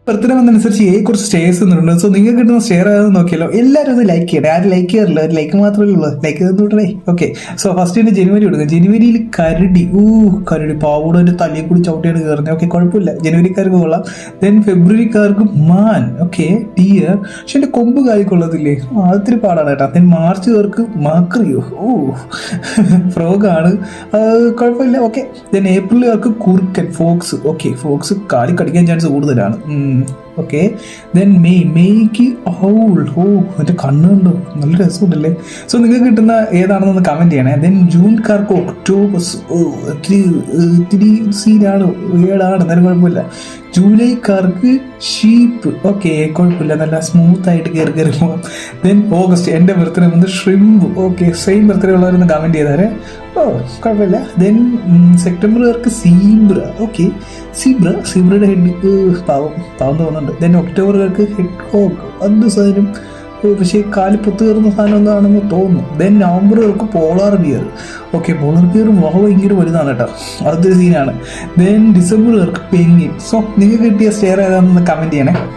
Birthday വന്നനുസരിച്ച് കുറച്ച് stairs ഉണ്ട്. So നിങ്ങൾക്ക് കിട്ടുന്ന സ്റ്റെയർ ഏതാണെന്ന് നോക്കിയല്ലോ. എല്ലാവരും ഒന്ന് ലൈക്ക് ചെയ്യട്ടെ. ആരും ലൈക്ക് ചെയ്യാറില്ല, ഒരു ലൈക്ക് മാത്രമേ ഉള്ളൂ. ലൈക്ക് ചെയ്തോട്ടെ. ഓക്കെ, സോ ഫസ്റ്റ് തന്നെ ജനുവരി കൊടുക്കുക. ജനുവരിയിൽ കരടി കരടി പാവൂടെ ഒരു തലയിൽ കൂടി ചവിട്ടിയാണ് കയറുന്നത്. ഓക്കെ, കുഴപ്പമില്ല, ജനുവരിക്കാർക്ക് കൊള്ളാം. ദെൻ ഫെബ്രുവരിക്കാർക്ക് മാൻ. Okay, dear. പക്ഷെ എൻ്റെ കൊമ്പ് കായ്ക്കൊള്ളതില്ലേ, അതൊത്തിരി പാടാണ് കേട്ടോ. ദെൻ മാർച്ചുകാർക്ക് മാക്രിയോ, ഫ്രോഗാണ്, കുഴപ്പമില്ല. ഓക്കെ, ദെൻ ഏപ്രിലുകാർക്ക് കുറുക്കൻ, ഫോക്സ്. ഓക്കെ, ഫോക്സ് കാലി കടിക്കാൻ ചാൻസ് കൂടുതലാണ്. ഓക്കെ, ദെൻ മെയ്ക്ക് എൻ്റെ കണ്ണുണ്ടോ, നല്ല രസമുണ്ടല്ലേ. സോ നിങ്ങൾക്ക് കിട്ടുന്ന ഏതാണെന്നൊന്ന് കമൻറ്റ് ചെയ്യണേ. ദെൻ ജൂൺകാർക്ക് ഒക്ടോബസ്, ഇത്തിരി സീനാണ്, ഏടാണ്, എന്നാലും കുഴപ്പമില്ല. ജൂലൈക്കാർക്ക് ഷീപ്പ്. ഓക്കെ, കുഴപ്പമില്ല, നല്ല സ്മൂത്ത് ആയിട്ട് കയറി പോകാം. ദെൻ ഓഗസ്റ്റ്, എൻ്റെ ബർത്ത്ഡേ വന്ന് ഷ്രിമ്പ്. ഓക്കെ, സെയിം ബർത്ത്ഡേ ഉള്ളവരൊന്ന് കമൻറ്റ് ചെയ്താരെ. കുഴപ്പമില്ല. ദെൻ സെപ്റ്റംബറുകാർക്ക് സീബ്ര. ഓക്കെ, സീബ്രയുടെ ഹെഡ് പാവം തോന്നുന്നുണ്ട്. ദെൻ ഒക്ടോബറുകാർക്ക് ഹെഡ് ഹോഗ്, അത് സാധനം പക്ഷേ കാല് പൊത്തു കയറുന്ന സാധനം എന്താണെന്ന് തോന്നുന്നു. ദെൻ നവംബറുകാർക്ക് polar bear. Okay, polar bear ഭയങ്കര വലുതാണ് കേട്ടോ, അതൊരു സീനാണ്. Then ഡിസംബറുകാർക്ക് penguin. സോ നിങ്ങൾക്ക് കിട്ടിയ സ്റ്റെയർ ഏതാണെന്ന് കമൻറ്റ് ചെയ്യണേ.